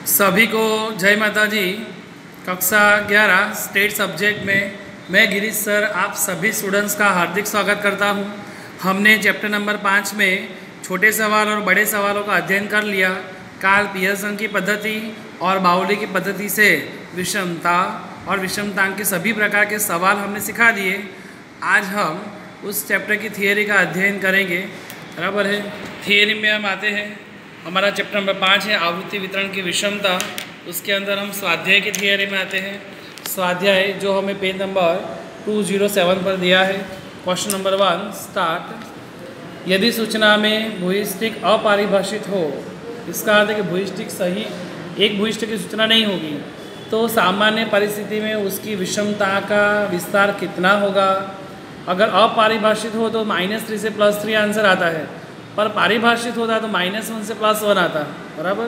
सभी को जय माता जी। कक्षा 11 स्टेट सब्जेक्ट में मैं गिरीश सर आप सभी स्टूडेंट्स का हार्दिक स्वागत करता हूं। हमने चैप्टर नंबर 5 में छोटे सवाल और बड़े सवालों का अध्ययन कर लिया। कार्ल पियर्सन की पद्धति और बाउली की पद्धति से विषमता और विषमतांक के सभी प्रकार के सवाल हमने सिखा दिए। आज हम उस चैप्टर की थियरी का अध्ययन करेंगे। बराबर है। थियरी में हम आते हैं। हमारा चैप्टर नंबर 5 है आवृत्ति वितरण की विषमता। उसके अंदर हम स्वाध्याय की थियरी में आते हैं। स्वाध्याय जो हमें पेज नंबर 207 पर दिया है। Question number 1 start. यदि सूचना में भूयिष्ठिक अपरिभाषित हो, इसका अर्थ है कि भूयिष्ठिक सही एक भूयिष्ठ की सूचना नहीं होगी, तो सामान्य परिस्थिति में उसकी विषमता का विस्तार कितना होगा। अगर अपरिभाषित हो तो -3 से +3 आंसर आता है, पर पारिभाषित होता है तो -1 से +1 आता है। बराबर।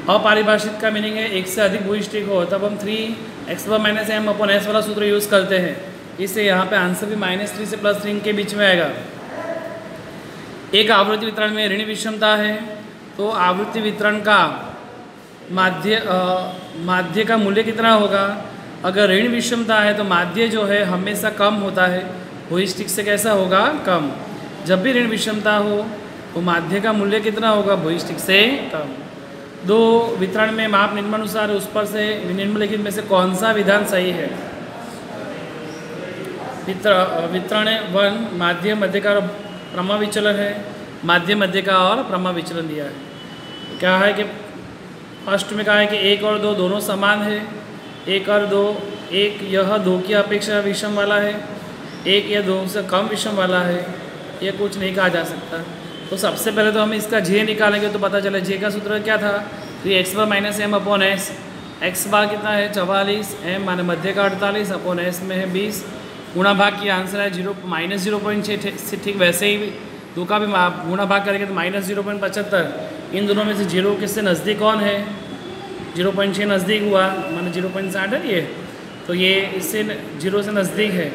अपरिभाषित का मीनिंग है एक से अधिक भूयिष्ठिक हो, तब हम 3x - m/s वाला सूत्र यूज़ करते हैं। इससे यहाँ पे आंसर भी -3 से +3 के बीच में आएगा। एक आवृत्ति वितरण में ऋण विषमता है, तो आवृत्ति वितरण का माध्य का मूल्य कितना होगा। अगर ऋण विषमता है तो माध्य जो है हमेशा कम होता है, भूयिष्ठिक से कैसा होगा, कम। जब भी ऋण विषमता हो तो माध्य का मूल्य कितना होगा, भूयिष्ठिक से कम। दो वितरण में माप निम्नानुसार उस पर से निम्नलिखित में से कौन सा विधान सही है। वितरण 1 माध्य मध्य का प्रमा विचलन है। माध्य मध्य का और प्रमा विचलन दिया है। क्या है कि फर्स्ट में कहा है कि 1 और 2 दोनों समान है। 1 और 2, एक यह 2 की अपेक्षा विषम वाला है, एक या 2 से कम विषम वाला है। ये कुछ नहीं कहा जा सकता। तो सबसे पहले तो हम इसका जे निकालेंगे तो पता चले। जे का सूत्र क्या था, 3x - m/s। x बार कितना है, 44, m माने मध्य का 48 अपॉन s में है 20। गुणा भाग की आंसर है -0.6। ठीक वैसे ही 2 का भी गुणा भाग करेंगे तो -0.75। इन दोनों में से 0 किससे नज़दीक कौन है, 0.6 नज़दीक हुआ, माने 0.60 है ये। तो ये इससे 0 से नज़दीक है,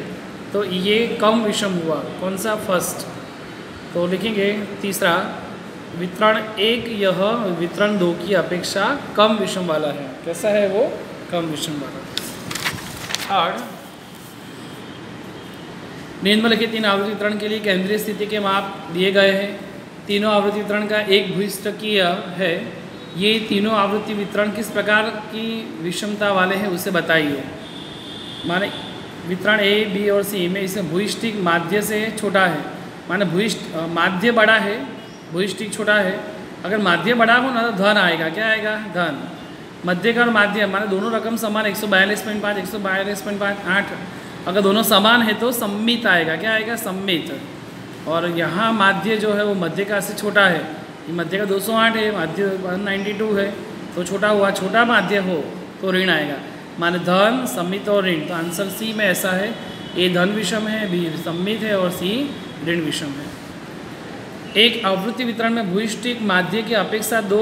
तो ये कम विषम हुआ। कौन सा, फर्स्ट। तो लिखेंगे तीसरा वितरण 1 यह वितरण 2 की अपेक्षा कम विषम वाला है। कैसा है वो, कम विषम वाला। थर्ड, निम्नलिखित 3 आवृत्ति वितरण के लिए केंद्रीय स्थिति के माप दिए गए हैं। तीनों आवृत्ति वितरण का एक भूयिष्ठकीय है। ये तीनों आवृत्ति वितरण किस प्रकार की विषमता वाले हैं उसे बताइए। माने वितरण A, B और C में इसमें भूयिष्ठिक माध्य से छोटा है, माने माध्य बड़ा है, भूयिष्ठिक छोटा है। अगर माध्य बड़ा हो ना तो धन आएगा। क्या आएगा, धन। मध्य का और माध्य माने दोनों रकम समान, 142.5 142.8। अगर दोनों समान है तो सम्मित आएगा। क्या आएगा, सम्मित। और यहाँ माध्य जो है वो मध्य का से छोटा है। ये मध्य का 208 है, माध्य 192 है, तो छोटा हुआ। छोटा माध्य हो तो ऋण आएगा, माने धन, सम्मित और ऋण। तो आंसर सी में ऐसा है। ए धन विषम है, बी सम्मित है और सी ऋण विषम है। एक आवृत्ति वितरण में भूयिष्ठिक माध्य की अपेक्षा 2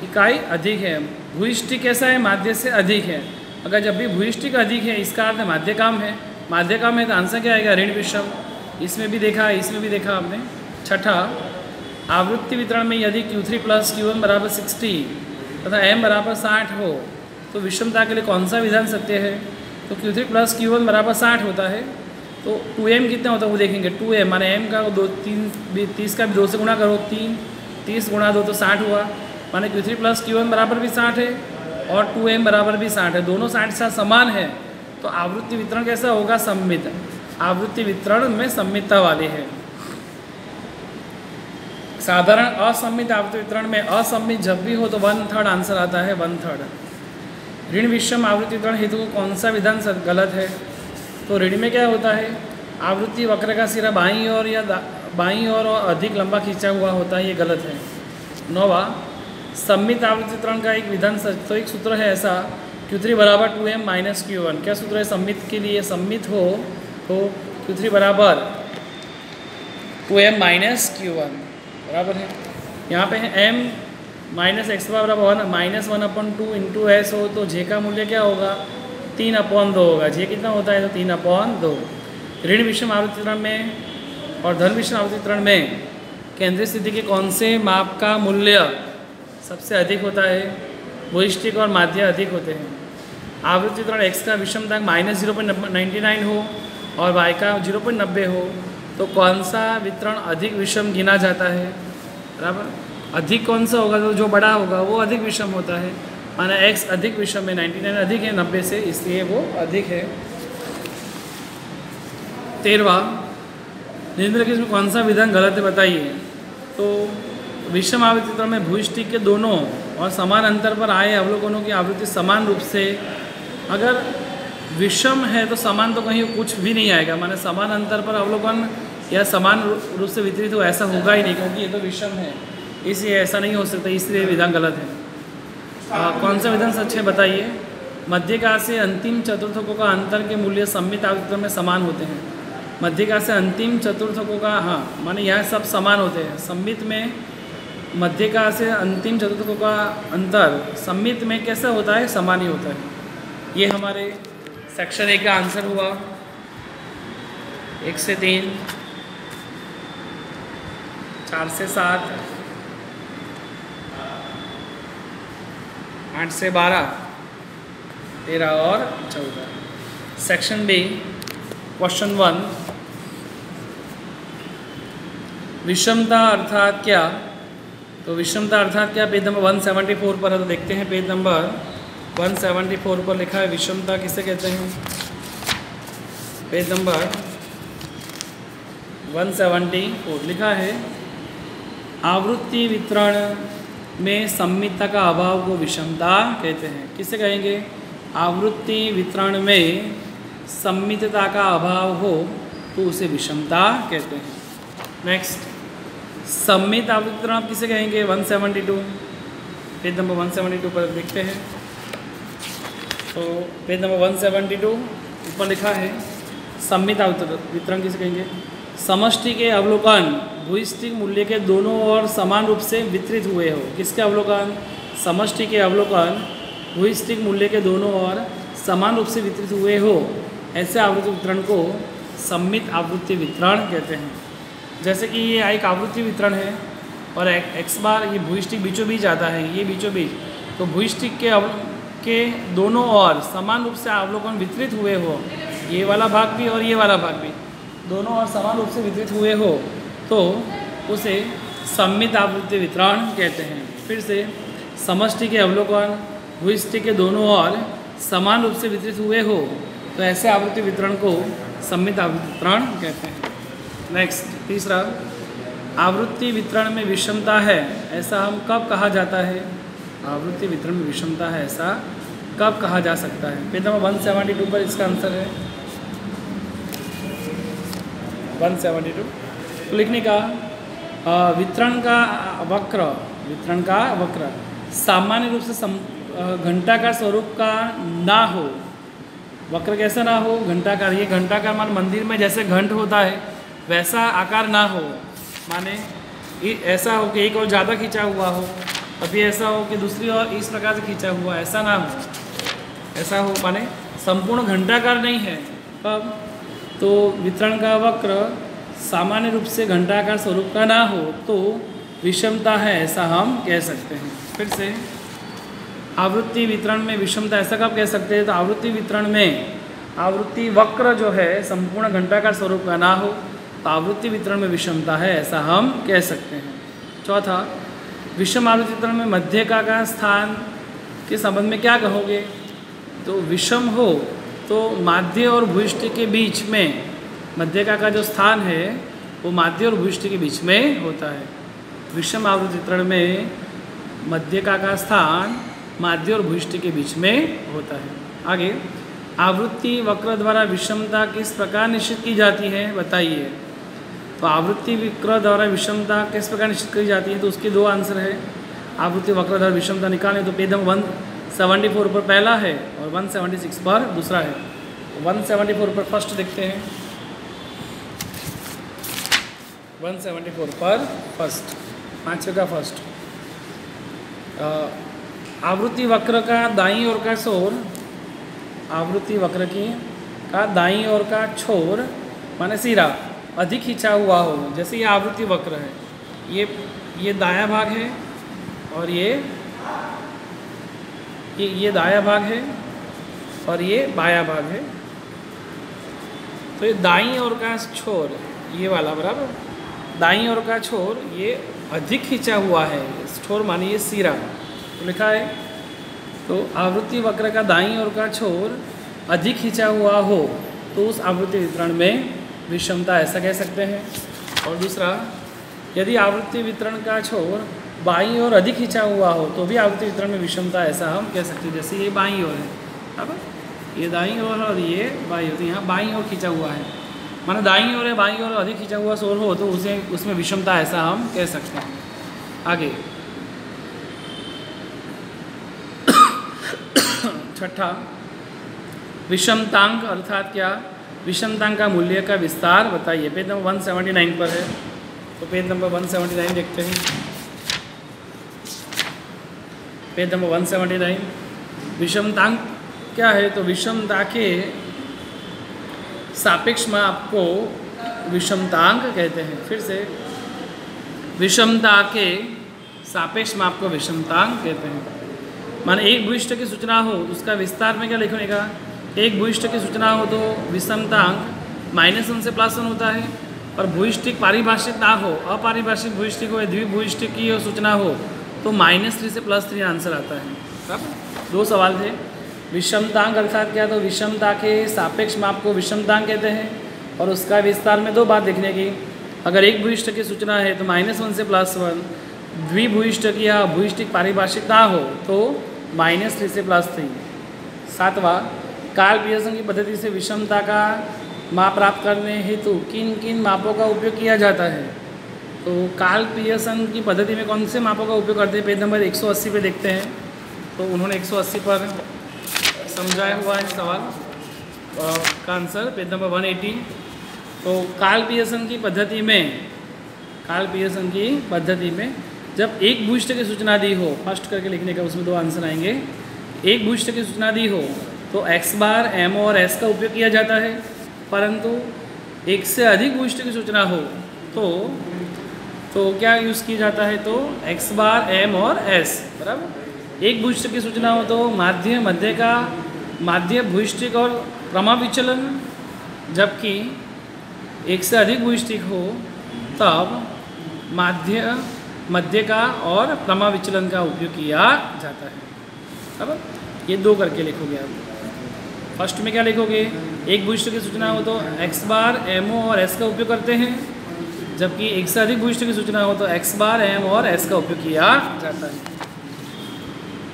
इकाई अधिक है। भूयिष्ठिक कैसा है, माध्य से अधिक है। अगर जब भी भूयिष्ठिक अधिक है इसका अर्थ माध्य कम है। माध्य कम है तो आंसर क्या आएगा, ऋण विषम। इसमें भी देखा, इसमें भी देखा आपने। छठा, आवृत्ति वितरण में यदि Q3 + Q1 = 60 तथा m = 60 हो तो विषमता के लिए कौन सा विधान सत्य है। तो Q3 + Q1 = 60 होता है, तो 2m कितना होता है वो देखेंगे। 2m माने m का 30 का भी 2 से गुणा करो, 30 × 2 तो 60 हुआ। माने Q3 + Q1 बराबर भी 60 है और 2m बराबर भी 60 है। दोनों 60 से समान है, तो आवृत्ति वितरण कैसा होगा, सम्मित। आवृत्ति वितरण में सम्मितता वाले है। साधारण असम्मित आवृत्ति वितरण में असम्मित जब भी हो तो 1/3 आंसर आता है, 1/3। ऋण विषम आवृत्ति वितरण हेतु कौन सा विधान गलत है। तो ऋण में क्या होता है, आवृत्ति वक्र का सिरा बाईं ओर या बाईं ओर और अधिक लंबा खींचा हुआ होता है, ये गलत है। 9वां, सम्मित आवृत्ति वितरण का एक विधान सच। तो एक सूत्र है ऐसा, Q3 = 2m - Q1। क्या सूत्र है सम्मित के लिए, सम्मित हो तो Q3 = 2m - Q1। बराबर है। यहाँ पे है m - x = 1 -1/2 × s हो तो जे का मूल्य क्या होगा, 3/2 होगा। जे कितना होता है, तो 3/2। ऋण विषम आवृत्ति वितरण में और धन विषम आवृत्ति वितरण में केंद्रीय स्थिति के कौन से माप का मूल्य सबसे अधिक होता है। भूइष्टिक और माध्य अधिक होते हैं। आवृत्ति वितरण x का विषमतांक -0.99 हो और y का 0.90 हो तो कौन सा वितरण अधिक विषम गिना जाता है? बराबर, अधिक कौन सा होगा? तो जो बड़ा होगा वो अधिक विषम होता है। माना x अधिक विषम है, 99 अधिक है 90 से, इसलिए वो अधिक है। 13वां, निम्नलिखित में कौन सा विधान गलत है बताइए। तो विषम आवृत्ति वितरण में भूइष्टिक के दोनों और समान अंतर पर आए अवलोकनों की आवृत्ति समान रूप से, अगर विषम है तो समान तो कहीं कुछ भी नहीं आएगा, माने समान अंतर पर अवलोकन या समान रूप से वितरित हो ऐसा होगा ही नहीं, क्योंकि ये तो विषम है, इसलिए ऐसा नहीं हो सकता, इसलिए विधान गलत है। कौन सा विधान सच है बताइए। मध्यका से अंतिम चतुर्थकों का अंतर के मूल्य सममित आवृत्ति में समान होते हैं। मध्यका से अंतिम चतुर्थकों का, हाँ माने यहाँ सब समान होते हैं। सममित में मध्यका से अंतिम चतुर्थकों का अंतर सममित में कैसा होता है? समान ही होता है। ये हमारे सेक्शन 1 का आंसर हुआ। 1 से 3, 4 से 7, 8 से 12, 13 और 14। सेक्शन बी, क्वेश्चन 1, विषमता अर्थात क्या? तो विषमता अर्थात क्या पेज नंबर 174 पर है, तो देखते हैं पेज नंबर 174 पर लिखा है विषमता किसे कहते हैं। पेज नंबर 174 लिखा है आवृत्ति वितरण में सममितता का अभाव को विषमता कहते हैं। किसे कहेंगे? आवृत्ति वितरण में सममितता का अभाव हो तो उसे विषमता कहते हैं। नेक्स्ट, सममित आवृत्ति वितरण आप किसे कहेंगे? 172 पेज नंबर 172 पर देखते हैं। तो पेज नंबर 172 ऊपर लिखा है सममित आवृत्ति वितरण किसे कहेंगे? समष्टि के अवलोकन भूइष्टिक मूल्य के दोनों ओर समान रूप से वितरित हुए हो। किसके अवलोकन? समष्टि के अवलोकन भूइष्टिक मूल्य के दोनों ओर समान रूप से वितरित हुए हो, ऐसे आवृत्ति वितरण को सममित आवृत्ति वितरण कहते हैं। जैसे कि ये एक आवृत्ति वितरण है और x बार ये भूइष्टिक बीचों बीच आता है, ये बीचों बीच, तो भूइष्टिक के दोनों ओर समान रूप से अवलोकन वितरित हुए हो, ये वाला भाग भी और ये वाला भाग भी दोनों ओर समान रूप से वितरित हुए हो तो उसे सममित आवृत्ति वितरण कहते हैं। फिर से, समष्टि के अवलोकन भूइष्टिक के दोनों ओर समान रूप से वितरित हुए हो तो ऐसे आवृत्ति वितरण को सममित आवृत्ति वितरण कहते हैं। नेक्स्ट, तीसरा, आवृत्ति वितरण में विषमता है ऐसा हम कब कहा जाता है? आवृत्ति वितरण में विषमता है ऐसा कब कहा जा सकता है? पेज नंबर 172 पर इसका आंसर है 172। तो लिखने का वितरण का वक्र सामान्य रूप से घंटाकार स्वरूप का ना हो। वक्र कैसा ना हो? घंटाकार। ये घंटाकार मान मंदिर में जैसे घंट होता है वैसा आकार ना हो, माने ऐसा हो कि एक और ज़्यादा खींचा हुआ हो, अभी ऐसा हो कि दूसरी और इस प्रकार से खींचा हुआ, ऐसा ना हो। ऐसा हो माने संपूर्ण घंटाकार नहीं है। कब? तो वितरण का वक्र सामान्य रूप से घंटाकार स्वरूप का ना हो तो विषमता है ऐसा हम कह सकते हैं। फिर से, आवृत्ति वितरण में विषमता ऐसा कब कह सकते हैं? तो आवृत्ति वितरण में आवृत्ति वक्र जो है संपूर्ण घंटाकार स्वरूप का ना हो तो आवृत्ति वितरण में विषमता है ऐसा हम कह सकते हैं। चौथा, विषम आवृत्ति वितरण में मध्यका का स्थान के संबंध में क्या कहोगे? तो विषम हो तो माध्य और भूइष्ठ के बीच में, मध्यका का जो स्थान है वो माध्य और भूइष्ठ के बीच में होता है। विषम आवृत्ति वितरण में मध्यका का स्थान माध्य और भूइष्ठ के बीच में होता है। आगे, आवृत्ति वक्र द्वारा विषमता किस प्रकार निश्चित की जाती है बताइए। तो आवृत्ति वक्र द्वारा विषमता किस प्रकार निश्चित की जाती है? तो उसके दो आंसर है। आवृत्ति वक्र द्वारा विषमता निकालें तो पेज नंबर 174 पर पहला है और 176 पर दूसरा है। 174 पर फर्स्ट देखते हैं। 174 पर फर्स्ट, 5 का फर्स्ट, आवृत्ति वक्र का दाईं ओर का छोर, आवृत्ति वक्र की का दाईं ओर का छोर माने सिरा अधिक खींचा हुआ हो। जैसे ये आवृत्ति वक्र है, ये दायां भाग है और ये ये दायां भाग है और ये बायां भाग है। तो ये दाईं ओर का छोर ये वाला बराबर, दाईं ओर का छोर ये अधिक खिंचा हुआ है, छोर मानिए सिरा तो लिखा है। तो आवृत्ति वक्र का दाईं ओर का छोर अधिक खिंचा हुआ हो तो उस आवृत्ति वितरण में विषमता ऐसा कह सकते हैं। और दूसरा, यदि आवृत्ति वितरण का छोर बाईं ओर अधिक खिंचा हुआ हो तो भी आवृत्ति वितरण में विषमता ऐसा हम कह सकते हैं। जैसे ये बाईं ओर है, अब ये दाईं ओर और ये बाईं ओर, तो यहाँ बाईं ओर खिंचा हुआ है, माना दाईं ओर है बाईं ओर अधिक खिंचा हुआ शोर हो तो उसे उसमें विषमता ऐसा हम कह सकते हैं। आगे छठा, विषमतांक अर्थात क्या? विषमतांक का मूल्य का विस्तार बताइए। पेज नंबर 179 पर है, तो पेज नंबर 179 देखते हैं। पेज नंबर 179, विषमतांक क्या है? तो विषमता के सापेक्ष माप को विषमतांक कहते हैं। फिर से, विषमता के सापेक्ष माप को विषमतांक कहते हैं। माने एक भूयिष्ठ की सूचना हो तो उसका विस्तार में क्या लिखने का? एक भूयिष्ठ की सूचना हो तो विषमतांक -1 से +1 होता है, और भूयिष्ठिक पारिभाषिक ना हो, अपारिभाषिक भूयिष्ठिक हो, द्विभूयिष्ठिक की सूचना हो तो -3 से +3 आंसर आता है। बराबर, 2 सवाल थे। विषमतांक अर्थात क्या? तो विषमता के सापेक्ष माप को विषमतांक कहते हैं, और उसका विस्तार में 2 बात देखने की। अगर एक भूयिष्ठ की सूचना है तो -1 से +1, द्विभूयिष्ठिक या भूयिष्ठिक पारिभाषिक ना हो तो -3 से +3। 7वां, कार्ल पियर्सन की पद्धति से विषमता का माप प्राप्त करने हेतु किन किन मापों का उपयोग किया जाता है? तो कार्ल पियर्सन की पद्धति में कौन से मापों का उपयोग करते हैं? पेज नंबर 180 पे देखते हैं। तो उन्होंने 180 पर समझाया हुआ है सवाल का आंसर, पेज नंबर 180। तो कार्ल पियर्सन की पद्धति में जब एक भूयिष्ठ की सूचना दी हो, फर्स्ट करके लिखने का, उसमें 2 आंसर आएंगे। एक भूयिष्ठ की सूचना दी हो तो x बार, m और s का उपयोग किया जाता है, परंतु एक से अधिक भूयिष्ठ की सूचना हो तो क्या यूज़ किया जाता है? तो x बार, m और s बराबर। एक भूयिष्ठ की सूचना हो तो माध्य भूयिष्ठिक और प्रमाविचलन, जबकि एक से अधिक भूयिष्ठिक हो तब मध्य का और प्रमाविचलन का उपयोग किया जाता है। बराबर, ये 2 करके लिखोगे आप। फर्स्ट में क्या लिखोगे? एक भूयिष्ठ की सूचना हो तो x बार, m और s का उपयोग करते हैं, जबकि एक से अधिक भूयिष्ठ की सूचना हो तो x बार, m और s का उपयोग किया जाता है।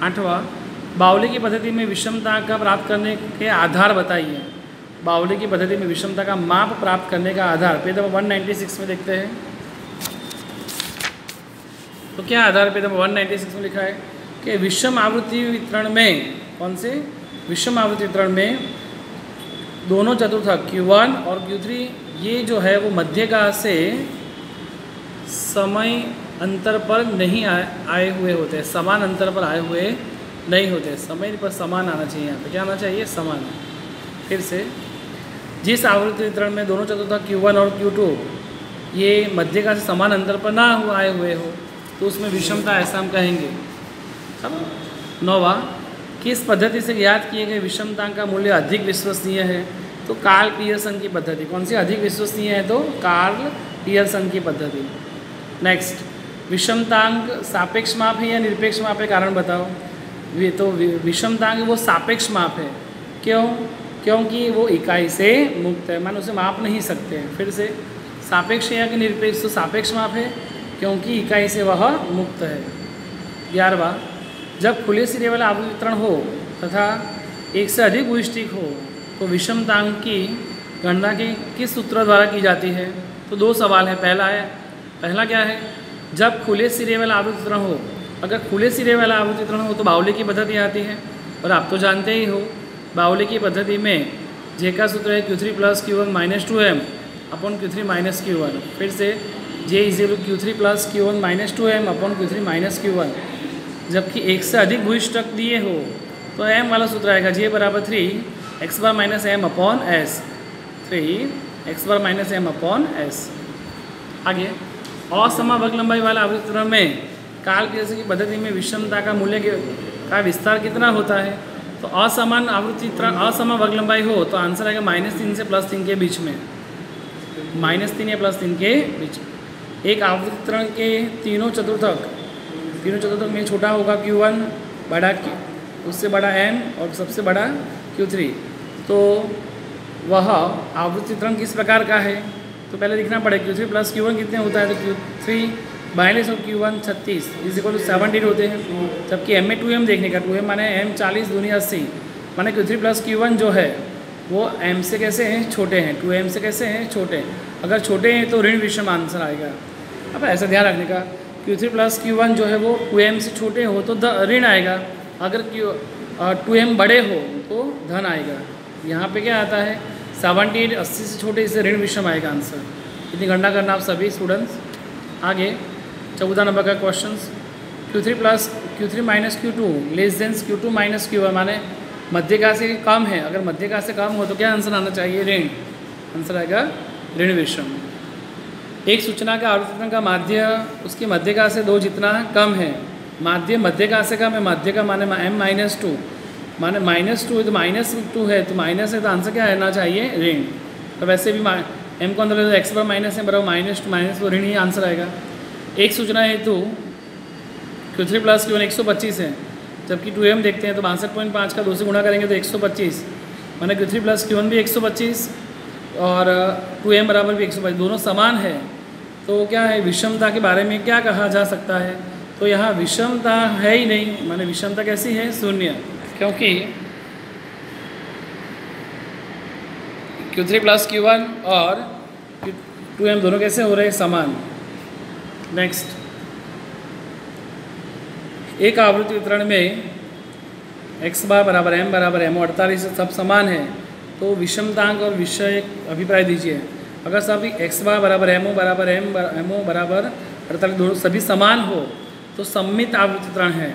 8वां, बाउली की पद्धति में विषमता का प्राप्त करने के आधार बताइए। बाउली की पद्धति में विषमता का माप प्राप्त करने का आधार पेज नंबर 196 में देखते हैं। तो क्या आधार पेज नंबर 196 में लिखा है कि विषम आवृत्ति वितरण में, कौन से विषम आवृत्ति वितरण में दोनों चतुर्थक Q1 और Q3 ये जो है वो मध्यका से समय अंतर पर नहीं आए हुए होते, समान अंतर पर आए हुए नहीं होते। समय पर समान आना चाहिए, यहाँ पे क्या आना चाहिए? समान। फिर से, जिस आवृत्ति वितरण में दोनों चतुर्थक Q1 और Q2 ये मध्यका से समान अंतर पर ना आए हुए हो तो उसमें विषमता ऐसा हम कहेंगे। सब। 9वां, किस पद्धति से ज्ञात किए गए विषमतांक का मूल्य अधिक विश्वसनीय है? तो कार्ल पियर्सन की पद्धति। कौन सी अधिक विश्वसनीय है? तो कार्ल पियर्सन की पद्धति। नेक्स्ट, विषमतांक सापेक्ष माप है या निरपेक्ष माप है? कारण बताओ। तो विषमतांक वो सापेक्ष माप है। क्यों? क्योंकि वो इकाई से मुक्त है, मान उसे माप नहीं सकते हैं। फिर से, सापेक्ष है या कि निरपेक्ष? तो सापेक्ष माप है क्योंकि इकाई से वह मुक्त है। 11वां, जब खुले सिरे वाला आवृत्ति वितरण हो तथा एक से अधिक भूयिष्ठिक हो तो विषमतांक की गणना किस सूत्र द्वारा की जाती है? तो 2 सवाल है। पहला क्या है? जब खुले सिरे वाला आवृत्ति वितरण हो, अगर खुले सिरे वाला आवृत्ति वितरण हो तो बाउली की पद्धति आती है, और आप तो जानते ही हो बाउली की पद्धति में जे का सूत्र है Q3 + Q1 - 2m upon Q3 - Q1। फिर से, J = Q3 + Q1 - 2m upon Q3 - Q1। जबकि एक से अधिक भूयिष्ठक दिए हो तो m वाला सूत्र आएगा J = 3x बार - m अपॉन s, 3x बार - m अपॉन s। आगे, असमवर्ग लंबाई वाला आवृत्ति वितरण में कार्ल पियर्सन की पद्धति में विषमता का मूल्य का विस्तार कितना होता है। तो असमान आवृत्ति वितरण असमान वर्ग लंबाई हो तो आंसर आएगा -3 से +3 के बीच में, -3 या +3 के बीच में। एक आवृत्ति वितरण के तीनों चतुर्थक में छोटा होगा Q1, बड़ा उससे बड़ा M और सबसे बड़ा Q3। तो वह आवृत्ति वितरण किस प्रकार का है, तो पहले लिखना पड़ेगा Q3 + Q1 कितने होता है, तो Q3 42 और Q1 36 = 17 होते हैं। जबकि M में 2M देखने का, 2M माने M 40 दूनी 80, माने Q3 + Q1 जो है वो M से कैसे हैं, छोटे हैं, 2M से कैसे हैं, छोटे। अगर छोटे हैं तो ऋण विषम आंसर आएगा। अब ऐसा ध्यान रखने का, Q3 + Q1 जो है वो 2M से छोटे हो तो ऋण आएगा, अगर 2M बड़े हो तो धन आएगा। यहाँ पे क्या आता है 78 80 से छोटे, इससे ऋण विषम आएगा आंसर। इतनी गणना करना आप सभी स्टूडेंट्स। आगे 14 नंबर का question, Q3 - Q2 < Q2 - Q1 माने मध्यका से कम है, अगर मध्यका से कम हो तो क्या आंसर आना चाहिए, ऋण। आंसर आएगा ऋण विषम। एक सूचना का आवृत्ति वितरण का माध्य उसकी मध्यका से 2 जितना कम है, माध्य मध्यका से कम है, माध्यका माने M - 2 माने -2 है तो -2 है तो माइनस है तो आंसर क्या आना चाहिए, ऋण। तो वैसे भी M को अंदर ले तो x बराबर माइनस है बराबर -2 तो ऋण ही आंसर आएगा। एक सूचना हेतु Q3 + Q1 125 है, जबकि 2M देखते हैं तो 62.5 का 2 से गुणा करेंगे तो 125, माने Q3 + Q1 भी 125 और 2M बराबर भी 125, दोनों समान है। तो क्या है, विषमता के बारे में क्या कहा जा सकता है, तो यहाँ विषमता है ही नहीं, माने विषमता कैसी है, शून्य, क्योंकि Q3 + Q1 और 2M दोनों कैसे हो रहे हैं, समान। नेक्स्ट, एक आवृत्ति वितरण में x बार बराबर m बराबर m 48 सब समान है तो विषमतांक और विषय अभिप्राय दीजिए। अगर सभी x बार बराबर m बराबर m बराबर 48 दोनों सभी समान हो तो सममित आवृत्ति वितरण है,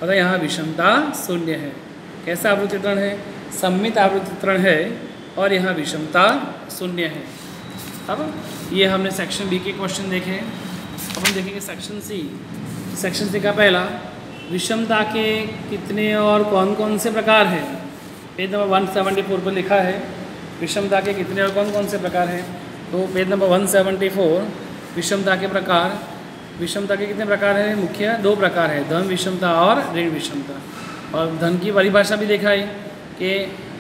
अतः यहाँ विषमता शून्य है। कैसा आवृत्ति वितरण है, सममित आवृत्ति वितरण है और यहाँ विषमता शून्य है। अब ये हमने सेक्शन बी के क्वेश्चन देखे। अब हम देखेंगे सेक्शन सी। सेक्शन सी का पहला, विषमता के कितने और कौन कौन से प्रकार हैं। पेज नंबर 174 पर लिखा है विषमता के कितने और कौन कौन से प्रकार हैं। तो पेज नंबर 174, विषमता के प्रकार। विषमता के कितने प्रकार हैं, मुख्य 2 प्रकार है, धन विषमता और ऋण विषमता। और धन की परिभाषा भी देखा है कि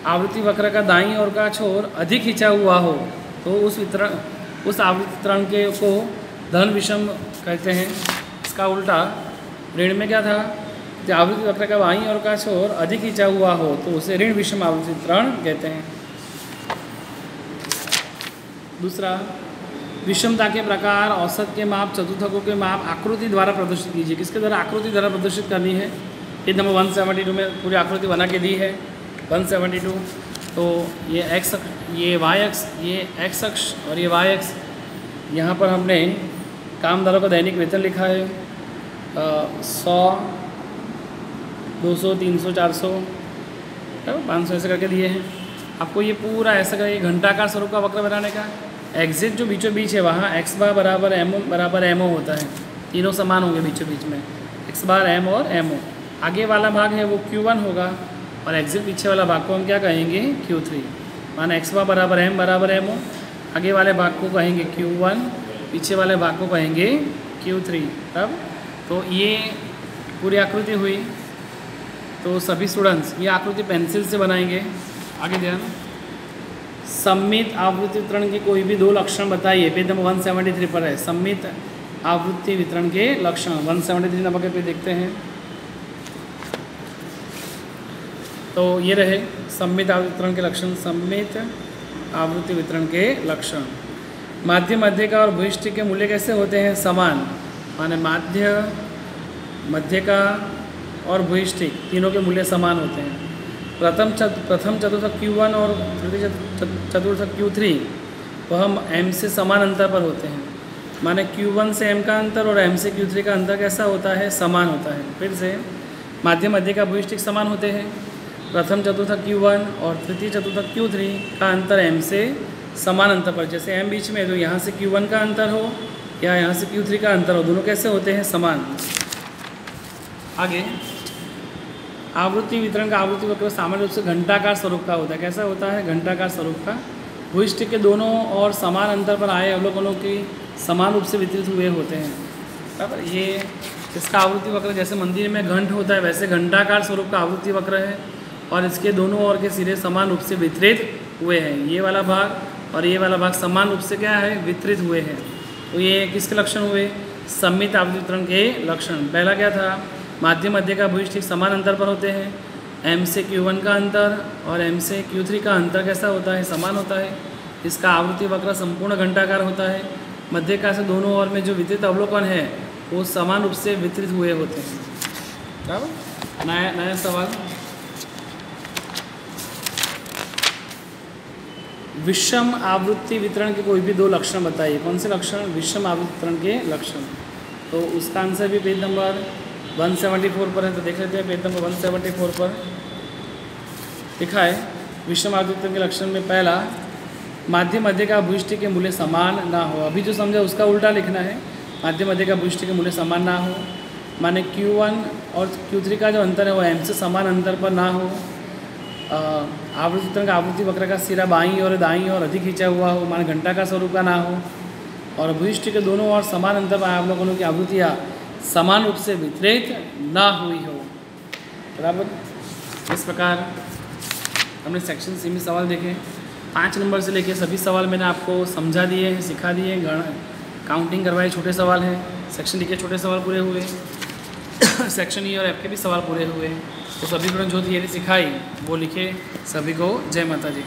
आवृत्ति वक्र का दाईं ओर का छोर अधिक खिंचा हुआ हो तो उस आवृत्ति वितरण के को धन विषम कहते हैं। इसका उल्टा ऋण में क्या था, जब आवृत्ति वक्र का बाईं ओर का छोर अधिक खिंचा हुआ हो तो उसे ऋण विषम आवृत्ति वितरण कहते हैं। दूसरा, विषमता के प्रकार, औसत के माप, चतुर्थकों के माप आकृति द्वारा प्रदर्शित कीजिए। किसके द्वारा, आकृति द्वारा प्रदर्शित करनी है। पेज नंबर 172 में पूरी आकृति बना के दी है 172। तो ये x अक्ष, ये y अक्ष, ये x अक्ष और ये y अक्ष। यहाँ पर हमने कामदारों का दैनिक वेतन लिखा है 100, 200, 300, 400, 500 ऐसे करके दिए हैं। आपको ये पूरा ऐसा करके घंटाकार स्वरूप का वक्र बनाने का। एग्जिट जो बीचों बीच है वहाँ x बार बराबर mo होता है, तीनों समान होंगे बीचों बीच में, x बार m और mo। आगे वाला भाग है वो Q1 होगा और एग्जिट पीछे वाला भाग को हम क्या कहेंगे, Q3। माना x बार बराबर m बराबर mo, आगे वाले भाग को कहेंगे Q1, पीछे वाले भाग को कहेंगे Q3। तब तो ये पूरी आकृति हुई। तो सभी स्टूडेंट्स ये आकृति पेंसिल से बनाएंगे। आगे ध्यान, सममित आवृत्ति वितरण के कोई भी 2 लक्षण बताइए। पेज नंबर 173 पर है सममित आवृत्ति वितरण के लक्षण। 173 नंबर पे देखते हैं। तो ये रहे सममित आवृत्ति वितरण के लक्षण। सममित आवृत्ति वितरण के लक्षण, माध्य मध्यका और भूयिष्ठिक के मूल्य कैसे होते हैं, समान। माने माध्य, मध्यका और भूयिष्ठिक तीनों के मूल्य समान होते हैं। प्रथम चतुर्थक Q1 और तृतीय चतुर्थक Q3 वह हम M से समान अंतर पर होते हैं। माने Q1 से M का अंतर और M से Q3 का अंतर कैसा होता है, समान होता है। फिर से माध्य मध्यका भूयिष्ठिक समान होते हैं। प्रथम चतुर्थक Q1 और तृतीय चतुर्थक Q3 का अंतर M से समान अंतर पर, जैसे M बीच में तो यहाँ से Q1 का अंतर हो या यहाँ से Q3 का अंतर हो, दोनों कैसे होते हैं, समान। आगे आवृत्ति वितरण का आवृत्ति वक्र सामान्य रूप से घंटाकार स्वरूप का होता है। कैसा होता है? घंटाकार स्वरूप का। भूइष्ठ के दोनों और समान अंतर पर आए अवलोकनों की समान रूप से वितरित हुए होते हैं। बराबर, ये इसका आवृत्ति वक्र जैसे मंदिर में घंट होता है वैसे घंटाकार स्वरूप का आवृत्ति वक्र है और इसके दोनों ओर के सिरे समान रूप से वितरित हुए हैं। ये वाला भाग और ये वाला भाग समान रूप से क्या है? वितरित हुए हैं। तो ये किसके लक्षण हुए? सममित आवृत्ति वितरण के लक्षण। पहला क्या था? माध्य मध्य का भूइष्ठ समान अंतर पर होते हैं। m से q1 का अंतर और m से q3 का अंतर कैसा होता है? समान होता है। इसका आवृत्ति वक्र संपूर्ण घंटाकार होता है। मध्य का से दोनों ओर में जो वितरित अवलोकन है वो समान रूप से वितरित हुए होते हैं। बराबर। नया सवाल। विषम आवृत्ति वितरण के कोई भी दो लक्षण बताइए। कौन से लक्षण? विषम आवृत्ति वितरण के लक्षण। तो उसका आंसर भी पेज नंबर 174 पर है। तो देख लेते हैं पेज नंबर 174 पर लिखा है विषम आवृत्ति वितरण के लक्षण में पहला, माध्य मध्य का भूइष्ठ के मूल्य समान ना हो। अभी जो समझा उसका उल्टा लिखना है। माध्य मध्य का भूइष्ठ के मूल्य समान ना हो माने q1 और q3 का जो अंतर है वो m से समान अंतर पर ना हो। आवृत्ति वितरण का आवृत्ति वक्र का सिरा बाईं और दाईं और अधिक खींचा हुआ हो माने घंटा का स्वरूप का ना हो। और भूइष्ठ के दोनों ओर समान अंतर पर अवलोकनों की आवृत्तियाँ समान रूप से वितरित ना हुई हो। बराबर। इस प्रकार हमने सेक्शन सी में सवाल देखे। 5 नंबर से लेके सभी सवाल मैंने आपको समझा दिए हैं, सिखा दिए हैं, काउंटिंग करवाए। छोटे सवाल हैं। सेक्शन डी के छोटे सवाल पूरे हुए, सेक्शन ई और एफ के भी सवाल पूरे हुए। तो सभी को जो थियरी सिखाई वो लिखे। सभी को जय माता जी।